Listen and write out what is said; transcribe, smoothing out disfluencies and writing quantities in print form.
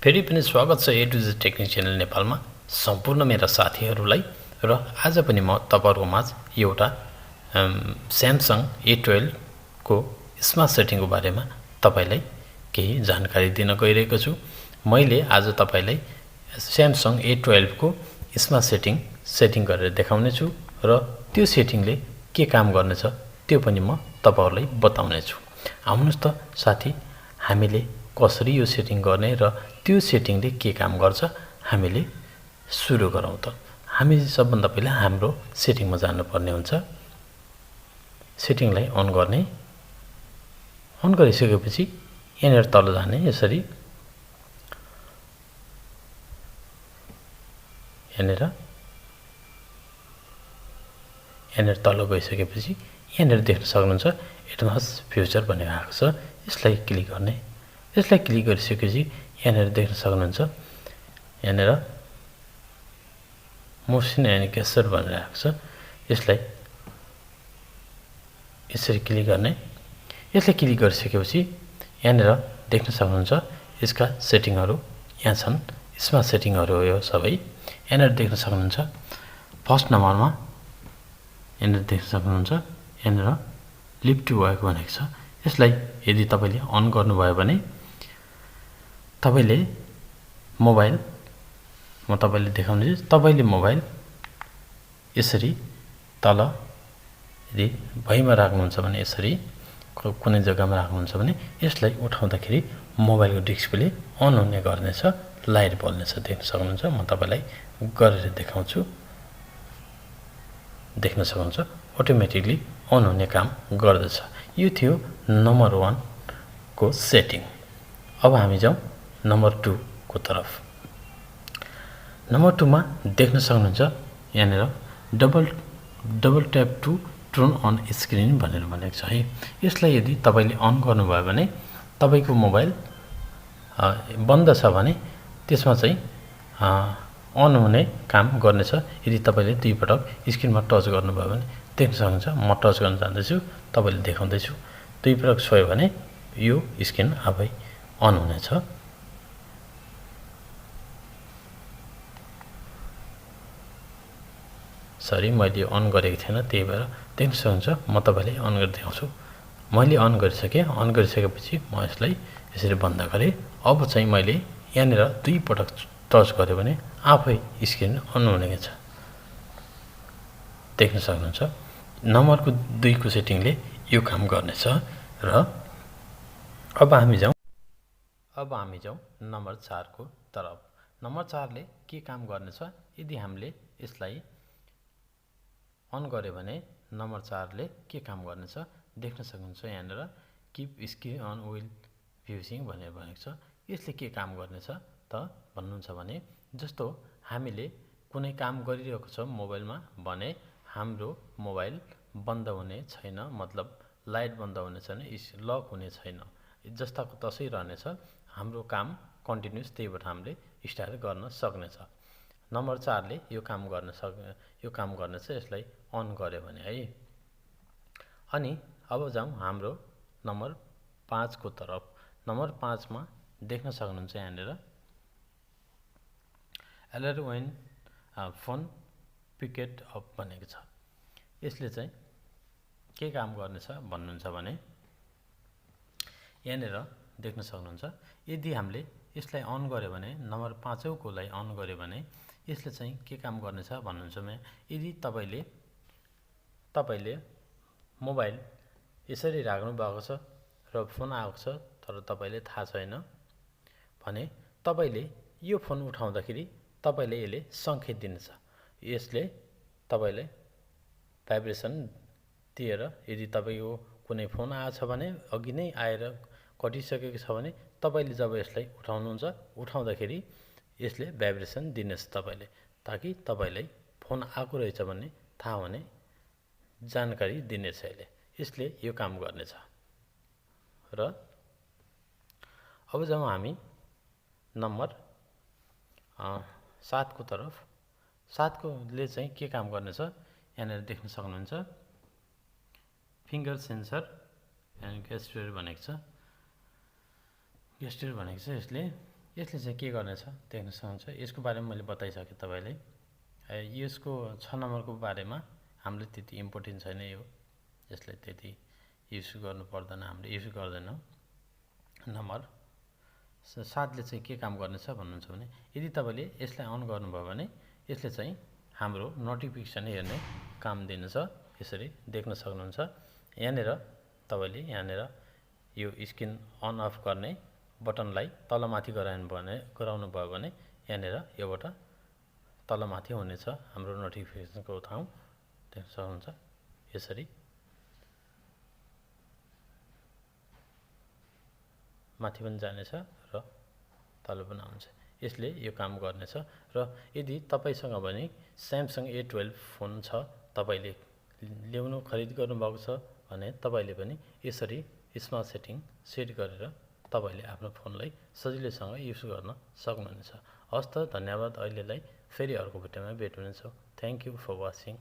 फेरि पनि स्वागत छ ए टु जेड टेक्निक च्यानल नेपालमा सम्पूर्ण मेरा साथीहरूलाई र आज पनि म तपाईहरुको माझ एउटा Samsung A12 को स्मार्ट सेटिङको बारेमा तपाईलाई केही जानकारी दिन गइरहेको छु। मैले आज तपाईलाई Samsung A12 को स्मार्ट सेटिङ गरेर देखाउने छु र त्यो सेटिङले के काम गर्नेछ त्यो पनि म तपाईहरुलाई बताउने छु। आउनुस् त साथी, हामीले कसरी यो सेटिङ गर्ने र त्यो सेटिङले के काम गर्छ हामीले सुरु गरौँ त। हामी सबभन्दा पहिला हाम्रो सेटिङमा जानुपर्ने हुन्छ। सेटिङलाई अन गर्ने, अन गरिसकेपछि यहाँनिर तल जाने, यसरी यहाँनिर तल गइसकेपछि यहाँनिर देख्न सक्नुहुन्छ एडभान्स फ्युचर भनेको आएको छ। यसलाई क्लिक गर्ने, यसलाई क्लिक गरिसकेपछि यहाँनिर देख्न सक्नुहुन्छ यहाँनिर मोसन एन्ड गेस्चर भनेर आएको छ। यसलाई यसरी क्लिक गर्ने, यसलाई क्लिक गरिसकेपछि यहाँनिर देख्न सक्नुहुन्छ यसका सेटिङहरू यहाँ छन्। स्मार्ट सेटिङहरू हो यो सबै। यहाँनिर देख्न सक्नुहुन्छ फर्स्ट नम्बरमा यहाँनिर देख्न सक्नुहुन्छ यहाँनिर लिफ्ट टु वर्क भनेको छ। यसलाई यदि तपाईले अन गर्नुभयो भने तपाईले मोबाइल, म तपाईले देखाउने छु, तपाईले मोबाइल यसरी तल यदि भुइँमा राख्नुहुन्छ भने, यसरी कुनै जग्गामा राख्नुहुन्छ भने यसलाई उठाउँदाखेरि मोबाइलको डिस्प्ले अन हुने गर्नेछ, लाइट बल्नेछ। देख्न सक्नुहुन्छ, म तपाईलाई गरेर देखाउँछु। देख्न सक्नुहुन्छ अटोमेटिकली अन हुने काम गर्दछ। यो थियो नम्बर 1 को सेटिङ। अब हामी जाउँ नम्बर 2 को तरफ। नम्बर 2 मा देख्न सक्नुहुन्छ यहाँनिर double tap to turn on screen भनेर भनेको छ है। यसलाई यदि तपाईले अन गर्नुभयो भने तपाईको मोबाइल बन्द छ भने त्यसमा चाहिँ अन हुने काम गर्नेछ। यदि तपाईले दुई पटक स्क्रिनमा टच गर्नुभयो भने देख्न सक्नुहुन्छ, म टच गर्न जाँदैछु, तपाईले देखाउँदैछु। दुई पटक छोयो भने यो स्क्रिन आफै अन हुनेछ। सरी, मैले अन गरेको थिएन, त्यही भएर देख्न सक्नुहुन्छ म तपाईलाई अन गरेर देखाउँछु। मैले अन गरिसकेँ। अन गरिसकेपछि म यसलाई यसरी बन्द गरेँ। अब चाहिँ मैले यहाँनिर दुई पटक टच गर्यो भने आफै स्क्रिन अन हुनेछ। देख्न सक्नुहुन्छ नम्बरको 2 को सेटिङले यो काम गर्नेछ। र अब हामी जाउँ नम्बर 4 को तरफ। नम्बर 4 ले के काम गर्नेछ यदि हामीले यसलाई अन गर्यो भने नम्बर 4 ले के काम गर्नेछ देख्न सक्नुहुन्छ। यहाँनिर किप स्क्रिन अन विल फ्युजिङ भनेर भनेको छ। यसले के काम गर्नेछ त भन्नुहुन्छ भने, जस्तो हामीले कुनै काम गरिरहेको छ मोबाइलमा भने हाम्रो मोबाइल बन्द हुने छैन, मतलब लाइट बन्द हुने छैन, लक हुने छैन, जस्ताको तसै रहनेछ। हाम्रो काम कन्टिन्युस त्यहीबाट हामीले स्टार्ट गर्न सक्नेछ। नम्बर 4 ले यो काम गर्नेछ यसलाई अन गर्यो भने है। अनि अब जाउँ हाम्रो नम्बर 5 को तरफ। नम्बर 5 मा देख्न सक्नुहुन्छ यहाँनिर alert when phone picked up भनेको छ। यसले चाहिँ के काम गर्नेछ भन्नुहुन्छ भने यहाँनिर देख्न सक्नुहुन्छ यदि हामीले यसलाई अन गर्यो भने नम्बर 5 कोलाई अन गर्यो भने यसले चाहिँ के काम गर्नेछ भन्नुहुन्छ भने, यदि तपाईले मोबाइल यसरी राख्नु भएको छ र फोन आएको छ तर तपाईले थाहा छैन भने तपाईले यो फोन उठाउँदाखेरि तपाईले यसले संकेत दिनेछ। यसले तपाईले भाइब्रेसन दिएर यदि तपाईको कुनै फोन आएछ भने अघि नै आएर कटिसकेको छ भने तपाईले जब यसलाई उठाउनुहुन्छ, उठाउँदाखेरि यसले भाइब्रेसन दिनेछ तपाईले, ताकि तपाईलाई फोन आएको रहेछ भन्ने थाहा हुने जानकारी दिनेछ। यसले यो काम गर्नेछ। र अब जाउँ हामी नम्बर 7 को तरफ। 7 को ले चाहिँ के काम गर्नेछ यहाँनिर देख्न सक्नुहुन्छ फिंगर सेन्सर एन्ड गेस्चर भनेको छ। गेस्चर भनेको छ यसले यसले चाहिँ के गर्नेछ देख्न सक्नुहुन्छ। यसको बारेमा मैले बताइसकेँ तपाईँलाई। यसको 6 नम्बरको बारेमा हामीले त्यति इम्पोर्टेन्ट छैन। यो यसलाई त्यति युज गर्नु पर्दैन, हामीले युज गर्दैनौँ। नम्बर 7ले चाहिँ के काम गर्नेछ भन्नुहुन्छ भने यदि तपाईँले यसलाई अन गर्नुभयो भने यसले चाहिँ हाम्रो नोटिफिकेसन हेर्ने काम दिनेछ। यसरी देख्न सक्नुहुन्छ। यहाँनिर तपाईँले यो स्क्रिन अन अफ गर्ने बटनलाई तलमाथि गराउनु भयो भने यहाँनिर योबाट तलमाथि हुनेछ हाम्रो नोटिफिकेसनको ठाउँ देख्न सक्नुहुन्छ। यसरी माथि पनि जानेछ र तल पनि आउँछ। यसले यो काम गर्नेछ। र यदि तपाईसँग भने Samsung A12 फोन छ, तपाईँले खरिद गर्नुभएको छ भने तपाईँले पनि यसरी स्मार्ट सेटिङ सेट गरेर तपाईँले आफ्नो फोनलाई सजिलैसँग युज गर्न सक्नुहुनेछ। हस् त, धन्यवाद। अहिलेलाई फेरि अर्को भिडियोमा भेट हुनेछौँ। Thank you for watching.